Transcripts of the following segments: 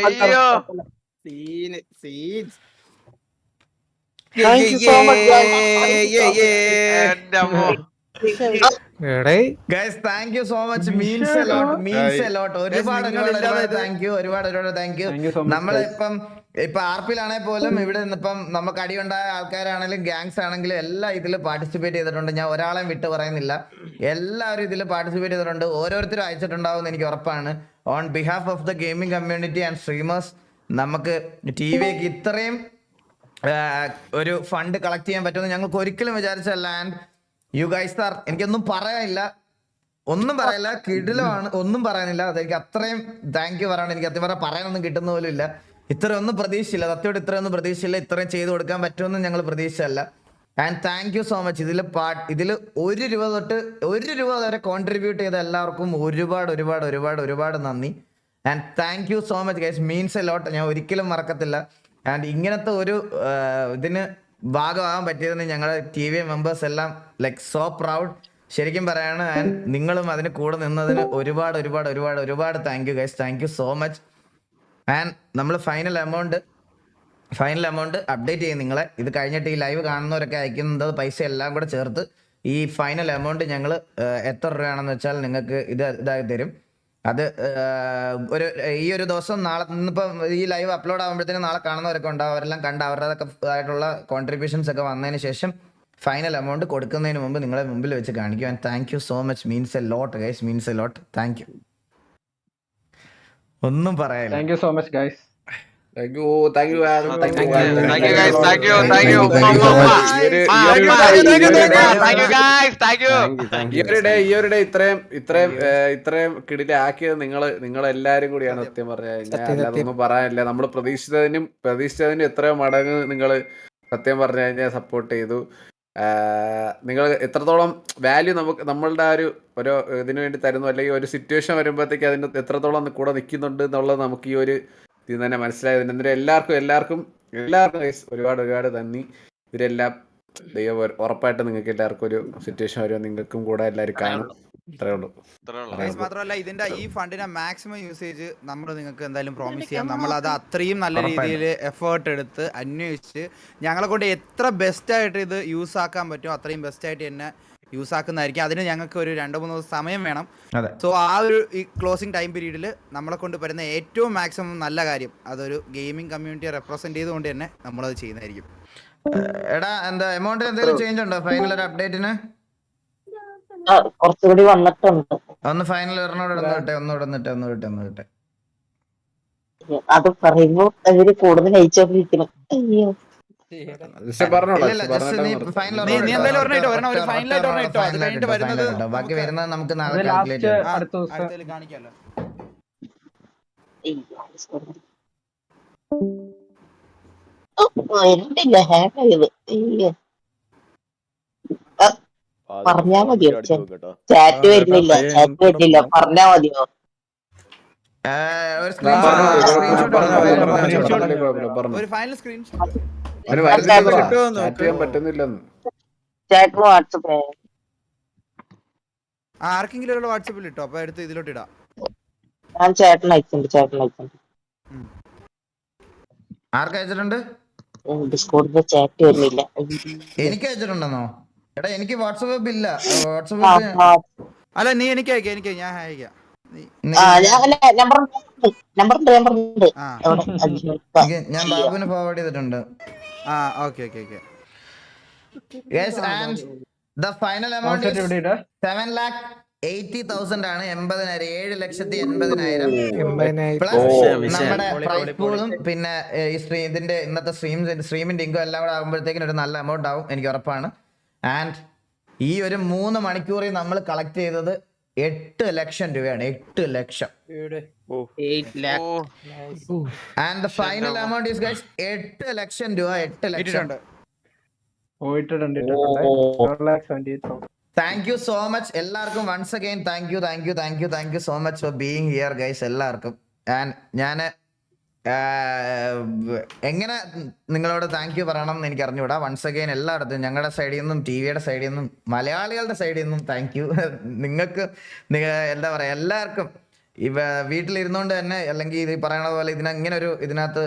അയ്യോ scene scene Thank you so much, guys. എന്റെ അമ്മോ guys thank you so much means a lot ഒരുപാട് thank U നമ്മളിപ്പം ഇപ്പൊ ആർപിയിലാണെങ്കിൽ പോലും ഇവിടെ നിന്നിപ്പം നമുക്ക് അടിയുണ്ടായ ആൾക്കാരാണെങ്കിലും ഗാങ്സ് ആണെങ്കിലും എല്ലാം ഇതിൽ പാർട്ടിസിപ്പേറ്റ് ചെയ്തിട്ടുണ്ട്. ഞാൻ ഒരാളെയും വിട്ട് പറയുന്നില്ല, എല്ലാവരും ഇതിൽ പാർട്ടിസിപ്പേറ്റ് ചെയ്തിട്ടുണ്ട്. ഓരോരുത്തരും അയച്ചിട്ടുണ്ടാവും എന്ന് എനിക്ക് ഉറപ്പാണ്. On behalf of the gaming community and streamers നമുക്ക് ടി വിക്ക് ഇത്രയും ഒരു ഫണ്ട് കളക്ട് ചെയ്യാൻ പറ്റുമെന്ന് ഞങ്ങൾക്ക് ഒരിക്കലും വിചാരിച്ചല്ല. ആൻഡ് യു ഗൈസ് ആർ, എനിക്കൊന്നും പറയാനില്ല, ഒന്നും പറയില്ല, കിടിലമാണ്, ഒന്നും പറയാനില്ല. അതെനിക്ക് അത്രയും താങ്ക് യു പറയണം. എനിക്ക് അത്യം പറയാനൊന്നും കിട്ടുന്ന പോലും ഇല്ല. ഇത്രയൊന്നും പ്രതീക്ഷയില്ല, സത്യമായിട്ട് ഇത്രയൊന്നും പ്രതീക്ഷയില്ല. ഇത്രയും ചെയ്ത് കൊടുക്കാൻ പറ്റുമെന്ന് ഞങ്ങൾ പ്രതീക്ഷയല്ല. And thank you so much. ഇതിൽ ഒരു രൂപ വരെ കോൺട്രിബ്യൂട്ട് ചെയ്ത എല്ലാവർക്കും ഒരുപാട് നന്ദി. And thank you so much guys, means a lot. ഞാൻ ഒരിക്കലും മറക്കത്തില്ല. ആൻഡ് ഇങ്ങനത്തെ ഒരു ഇതിന് ഭാഗമാകാൻ പറ്റിയതിന് ഞങ്ങളുടെ ടി വി മെമ്പേഴ്സ് എല്ലാം ലൈക്ക് സോ പ്രൗഡ്, ശരിക്കും പറയാണ്. ആൻഡ് നിങ്ങളും അതിന് കൂടെ നിന്നതിന് ഒരുപാട് thank you guys, thank you so much. And നമ്മൾ ഫൈനൽ എമൗണ്ട് അപ്ഡേറ്റ് ചെയ്യും നിങ്ങളെ. ഇത് കഴിഞ്ഞിട്ട് ഈ ലൈവ് കാണുന്നവരൊക്കെ അയക്കുന്നത് പൈസ എല്ലാം കൂടെ ചേർത്ത് ഈ ഫൈനൽ എമൗണ്ട് ഞങ്ങൾ എത്ര രൂപയാണെന്ന് വെച്ചാൽ നിങ്ങൾക്ക് ഇതായി തരും. അത് ഈ ഒരു ദിവസം നാളെ ഇന്നിപ്പം ഈ ലൈവ് അപ്ലോഡ് ആകുമ്പോഴത്തേനും നാളെ കാണുന്നവരൊക്കെ ഉണ്ടാവും. അവരെല്ലാം കണ്ട് അവരുടെതൊക്കെ ആയിട്ടുള്ള കോൺട്രിബ്യൂഷൻസ് ഒക്കെ വന്നതിന് ശേഷം ഫൈനൽ എമൗണ്ട് കൊടുക്കുന്നതിന് മുമ്പ് നിങ്ങളെ മുമ്പിൽ വെച്ച് കാണിക്കും. And thank you so much, means a lot guys, means a lot. Thank you, ഒന്നും പറയാനില്ല. Thank you so much, guys. Thank you guys. ഈ ഒരു ഡേ ഇത്രയും കിടിലാക്കിയത് നിങ്ങളെല്ലാരും കൂടിയാണ്. സത്യം പറഞ്ഞു കഴിഞ്ഞാൽ അതൊന്നും പറയാനില്ല. നമ്മൾ പ്രതീക്ഷിച്ചതിനും എത്രയോ മടങ്ങ് നിങ്ങൾ സത്യം പറഞ്ഞു കഴിഞ്ഞാൽ സപ്പോർട്ട് ചെയ്തു. നിങ്ങൾ എത്രത്തോളം വാല്യൂ നമ്മളുടെ ഒരു ഇതിനു വേണ്ടി തരുന്നു, അല്ലെങ്കിൽ ഒരു സിറ്റുവേഷൻ വരുമ്പോഴത്തേക്ക് അതിന് എത്രത്തോളം കൂടെ നിൽക്കുന്നുണ്ട് എന്നുള്ളത് നമുക്ക് ഈ ഒരു ഇത് തന്നെ മനസ്സിലായതിന് എന്നിട്ട് എല്ലാവർക്കും ഒരുപാട് നന്ദി. ഇവരെല്ലാം ദൈവം ഉറപ്പായിട്ട് നിങ്ങൾക്ക് എല്ലാവർക്കും ഒരു സിറ്റുവേഷൻ വരുമോ, നിങ്ങൾക്കും കൂടെ എല്ലാവരും കാണും. ഇത്രേ ഉള്ളൂ. മാത്രമല്ല ഇതിന്റെ ഈ ഫണ്ടിന്റെ മാക്സിമം യൂസേജ് നമ്മൾ നിങ്ങൾക്ക് എന്തായാലും പ്രോമിസ് ചെയ്യാം. നമ്മൾ അത് അത്രയും നല്ല രീതിയിൽ എഫേർട്ട് എടുത്ത് അന്വേഷിച്ച് ഞങ്ങളെ കൊണ്ട് എത്ര ബെസ്റ്റ് ആയിട്ട് ഇത് യൂസ് ആക്കാൻ പറ്റുമോ അത്രയും ബെസ്റ്റ് ആയിട്ട് തന്നെ യൂസ് ആക്കുന്നതായിരിക്കും. അതിന് ഞങ്ങൾക്ക് ഒരു 2-3 ദിവസം സമയം വേണം. സോ ആ ഒരു ഈ ക്ലോസിംഗ് ടൈം പീരീഡിൽ നമ്മളെ കൊണ്ട് വരുന്ന ഏറ്റവും മാക്സിമം നല്ല കാര്യം അതൊരു ഗെയിമിംഗ് കമ്മ്യൂണിറ്റിയെ റെപ്രസെന്റ് ചെയ്തുകൊണ്ട് തന്നെ നമ്മളത് ചെയ്യുന്നതായിരിക്കും. എടാ എന്താ എമൗണ്ട് എന്തെങ്കിലും ചേഞ്ച് ഉണ്ടോ ഫൈനൽ ഒരു അപ്ഡേറ്റിന്? കുറച്ചുകൂടി വന്നിട്ടുണ്ട്. ഒന്ന് ഫൈനൽ ഒന്നുകൂടെ അത് പറയുമ്പോ അവര് കൂടുതൽ അയച്ചോണ്ടിരിക്കണം. അയ്യോ ബാക്കി വരുന്നത് നമുക്ക് നാളെ കാൽക്കുലേറ്റ് ചെയ്യാം. കാണിക്കാമല്ലോ. വരുന്നില്ല, ഹാങ് ആയത്. പറഞ്ഞാ മതിയോ? ചാറ്റ് വരുന്നില്ല പറഞ്ഞാ മതിയോ? ഒരു ഫൈനൽ സ്ക്രീൻഷോട്ട് ചാറ്റ് വാട്സപ്പ് ആർക്കെങ്കിലും ഒരു വാട്സപ്പിൽ ഇട്ടോ, അപ്പൊ എടുത്ത് ഇതിലോട്ട് ഇടാം. ഞാൻ ചേട്ടൻ അയച്ചിട്ടുണ്ട്. ആർക്ക് അയച്ചിട്ടുണ്ട്? ഡിസ്കോഡിന്റെ ചാറ്റ് വരുന്നില്ല. എനിക്ക് അയച്ചിട്ടുണ്ടെന്നോ? എടാ എനിക്ക് വാട്സപ്പ് ഇല്ല. അല്ല നീ എനിക്ക് അയക്കാം, ഞാൻ അയക്കാം. ഞാൻ ബാബുവിന് ഫോർവേഡ് ചെയ്തിട്ടുണ്ട്. The final amount is 7,80,000 ആണ്. 7,80,000 നമ്മുടെ പ്രൈസ് പൂളും പിന്നെ ഈ ഇതിന്റെ ഇന്നത്തെ സ്ട്രീമിന്റെ ഇൻകം എല്ലാം കൂടെ ആകുമ്പോഴത്തേക്കും ഒരു നല്ല എമൗണ്ട് ആവും, എനിക്ക് ഉറപ്പാണ്. ആൻഡ് ഈ ഒരു 3 മണിക്കൂറിൽ നമ്മൾ കളക്ട് ചെയ്തത് 8 ലക്ഷം രൂപയാണ്. 8 ലക്ഷം. And the final amount is guys 8 ലക്ഷം രൂപ. 8 ലക്ഷം. താങ്ക് യു സോ മച്ച് എല്ലാവർക്കും. Once again thank you so much for being here guys എല്ലാവർക്കും. ആൻഡ് ഞാൻ എങ്ങനെ നിങ്ങളോട് താങ്ക് യു പറയണം എന്ന് എനിക്ക് അറിഞ്ഞുകൂടാ. വൺസ് അഗൈൻ എല്ലായിടത്തും ഞങ്ങളുടെ സൈഡിൽ നിന്നും ടി വിയുടെ സൈഡിൽ നിന്നും മലയാളികളുടെ സൈഡിൽ നിന്നും താങ്ക് യു. നിങ്ങൾക്ക് എന്താ പറയുക എല്ലാവർക്കും വീട്ടിലിരുന്നുകൊണ്ട് തന്നെ അല്ലെങ്കിൽ ഇത് പറയണ പോലെ ഇങ്ങനെ ഒരു ഇതിനകത്ത്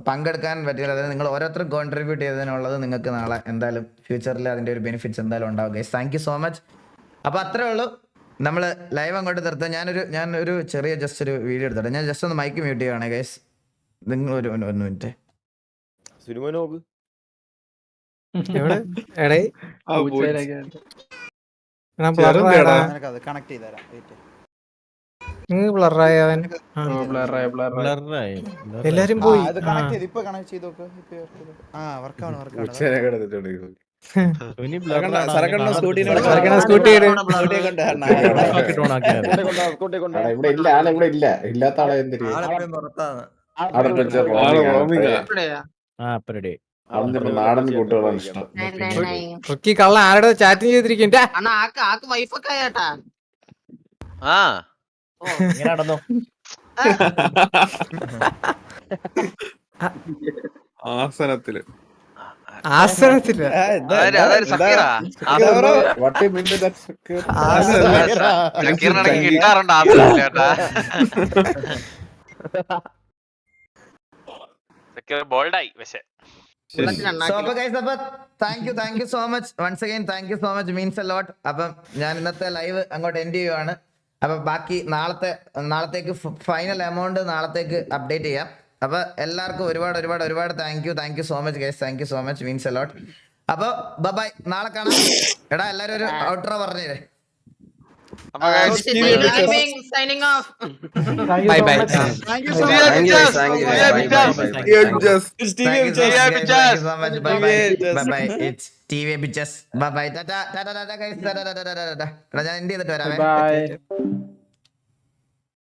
പങ്കെടുക്കാൻ പറ്റില്ല. അതായത് നിങ്ങൾ ഓരോരുത്തരും കോൺട്രിബ്യൂട്ട് ചെയ്തതിനുള്ളത് നിങ്ങൾക്ക് നാളെ എന്തായാലും ഫ്യൂച്ചറിൽ അതിന്റെ ഒരു ബെനിഫിറ്റ്സ് എന്തായാലും ഉണ്ടാവും guys. Thank you so much. അപ്പൊ അത്രേ ഉള്ളൂ, നമ്മൾ ലൈവ് അങ്ങോട്ട് നിർത്താം. ഞാനൊരു ചെറിയ ജസ്റ്റ് ഒരു വീഡിയോ എടുത്തോട്ടെ. ഞാൻ ജസ്റ്റ് ഒന്ന് മൈക്ക് മ്യൂട്ട് ചെയ്യുകയാണെ ഗൈസ്. നിങ്ങൾ ഒരു മിനിറ്റ് കണക്ട് ചെയ്തരാം. എല്ലാരും പോയി. കണക്ട് ചെയ്ത് ഇപ്പൊ കണക്ട് ചെയ്ത് നോക്ക്. വർക്കാണ്. ഇവിടെ ഇല്ല, ആളിവിടെ ഇല്ല. ഇല്ലാത്ത ആളെ എന്തിരി നാടൻ കൂട്ടുകളാണ് ഇഷ്ടം. കള്ള ആരുടെ ചാറ്റിങ് ചെയ്തിരിക്കണ്ട. ആ ആസനത്തില് അതായത് സക്കീറാ വട്ടി മിന്റ് സക്കീറിനിടയ്ക്ക് കിട്ടാറുണ്ട് ആസനത്തില് കേട്ടാ. സക്കീർ ബോൾഡായി പക്ഷെ. Thank you so much once again. Thank you so much, means a lot. അപ്പം ഞാൻ ഇന്നത്തെ ലൈവ് അങ്ങോട്ട് എൻഡ് ചെയ്യുവാണ്. അപ്പൊ ബാക്കി നാളത്തേക്ക് ഫൈനൽ എമൗണ്ട് നാളത്തേക്ക് അപ്ഡേറ്റ് ചെയ്യാം. അപ്പൊ എല്ലാവർക്കും ഒരുപാട് thank you so much guys. Thank you so much, means a ലോട്ട്. അപ്പൊ ബൈ, നാളെ കാണാം. എടാ എല്ലാരും ഒരു ഔട്ട്രോ പറഞ്ഞേ. signing off. Bye bye. Thank you so much. Bye. It's TV bitches. Bye. Tata guys. Tata. ഞാൻ എൻഡ് ചെയ്തിട്ട് വരാമേ.